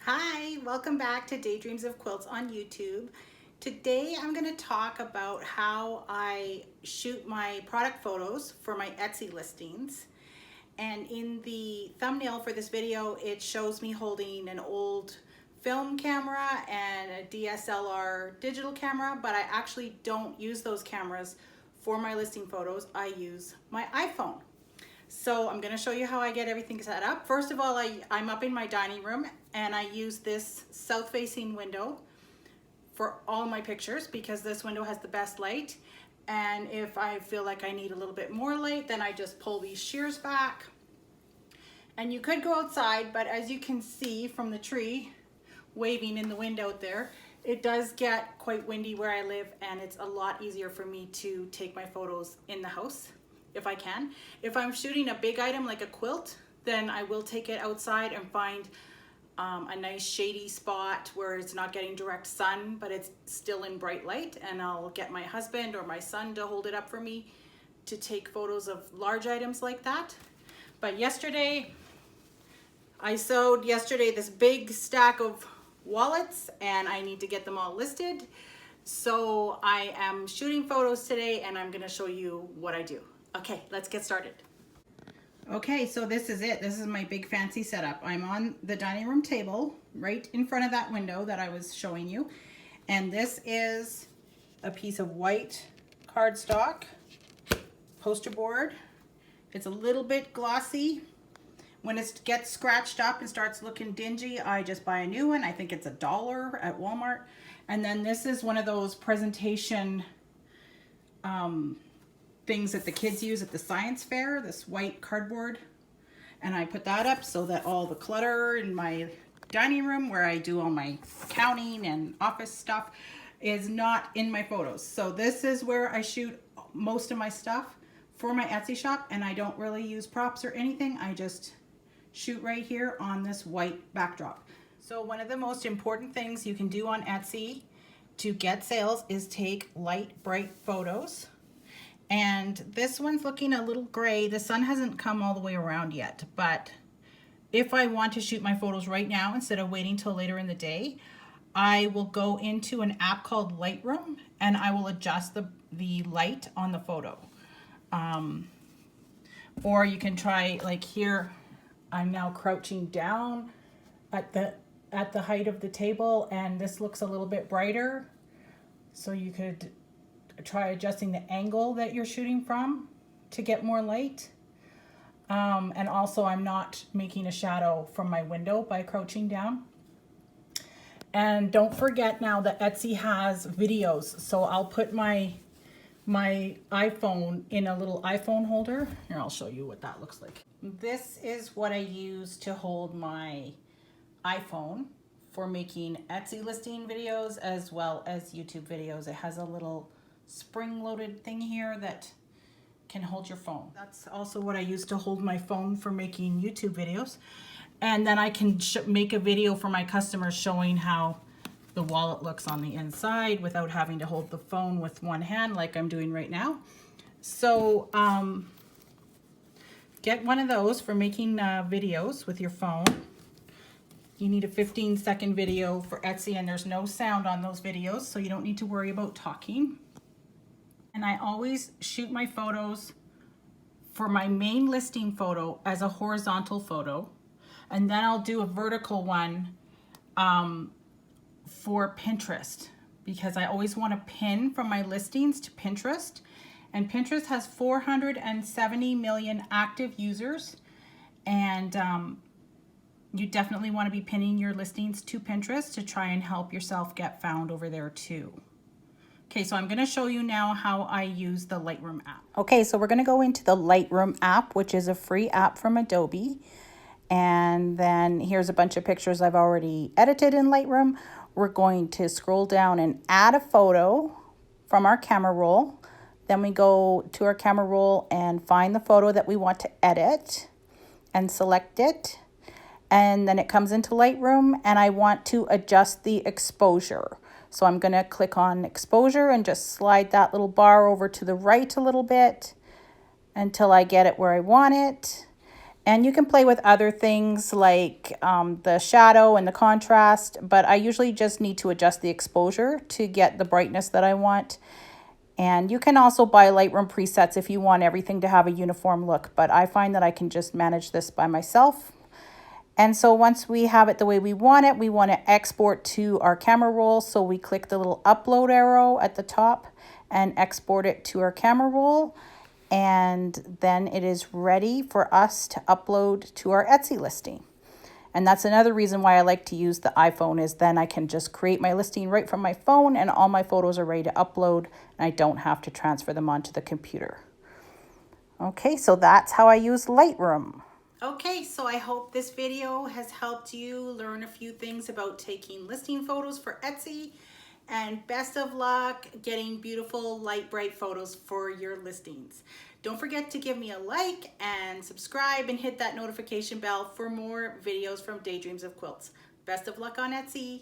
Hi, welcome back to Daydreams of Quilts on YouTube. Today I'm going to talk about how I shoot my product photos for my Etsy listings. And in the thumbnail for this video, it shows me holding an old film camera and a DSLR digital camera, but I actually don't use those cameras for my listing photos. I use my iPhone. So I'm going to show you how I get everything set up. First of all, I'm up in my dining room and I use this south-facing window for all my pictures because this window has the best light. And if I feel like I need a little bit more light, then I just pull these shears back. And you could go outside, but as you can see from the tree waving in the wind out there, it does get quite windy where I live, and it's a lot easier for me to take my photos in the house if I can. If I'm shooting a big item like a quilt, then I will take it outside and find a nice shady spot where it's not getting direct sun, but it's still in bright light, and I'll get my husband or my son to hold it up for me to take photos of large items like that. But I sewed this big stack of wallets and I need to get them all listed. So I am shooting photos today and I'm gonna show you what I do. Okay, let's get started. Okay, so this is it. This is my big fancy setup. I'm on the dining room table right in front of that window that I was showing you. And this is a piece of white cardstock poster board. It's a little bit glossy. When it gets scratched up and starts looking dingy, I just buy a new one. I think it's $1 at Walmart. And then this is one of those presentation things that the kids use at the science fair, this white cardboard. And I put that up so that all the clutter in my dining room where I do all my accounting and office stuff is not in my photos. So this is where I shoot most of my stuff for my Etsy shop, and I don't really use props or anything. I just shoot right here on this white backdrop. So one of the most important things you can do on Etsy to get sales is take light, bright photos. And this one's looking a little gray. The sun hasn't come all the way around yet, but if I want to shoot my photos right now instead of waiting till later in the day, I will go into an app called Lightroom and I will adjust the light on the photo. Or you can try, like here, I'm now crouching down at the height of the table and this looks a little bit brighter. So you could try adjusting the angle that you're shooting from to get more light. And also I'm not making a shadow from my window by crouching down. And don't forget now that Etsy has videos. So I'll put my iPhone in a little iPhone holder. Here, I'll show you what that looks like. This is what I use to hold my iPhone for making Etsy listing videos as well as YouTube videos. It has a little spring-loaded thing here that can hold your phone. That's also what I use to hold my phone for making YouTube videos. And then I can make a video for my customers showing how the wallet looks on the inside without having to hold the phone with one hand like I'm doing right now. So get one of those for making videos with your phone. You need a 15-second video for Etsy, and there's no sound on those videos, so you don't need to worry about talking. And I always shoot my photos for my main listing photo as a horizontal photo, and then I'll do a vertical one for Pinterest, because I always want to pin from my listings to Pinterest, and Pinterest has 470 million active users, and you definitely want to be pinning your listings to Pinterest to try and help yourself get found over there too. Okay, so I'm going to show you now how I use the Lightroom app. Okay, so we're going to go into the Lightroom app, which is a free app from Adobe. And then here's a bunch of pictures I've already edited in Lightroom. We're going to scroll down and add a photo from our camera roll. Then we go to our camera roll and find the photo that we want to edit and select it. And then it comes into Lightroom and I want to adjust the exposure. So I'm going to click on exposure and just slide that little bar over to the right a little bit until I get it where I want it. And you can play with other things like the shadow and the contrast, but I usually just need to adjust the exposure to get the brightness that I want. And you can also buy Lightroom presets if you want everything to have a uniform look, but I find that I can just manage this by myself. And so once we have it the way we want to export to our camera roll. So we click the little upload arrow at the top and export it to our camera roll. And then it is ready for us to upload to our Etsy listing. And that's another reason why I like to use the iPhone, is then I can just create my listing right from my phone and all my photos are ready to upload and I don't have to transfer them onto the computer. Okay, so that's how I use Lightroom. Okay, so I hope this video has helped you learn a few things about taking listing photos for Etsy, and best of luck getting beautiful light bright photos for your listings. Don't forget to give me a like and subscribe and hit that notification bell for more videos from Daydreams of Quilts. Best of luck on Etsy.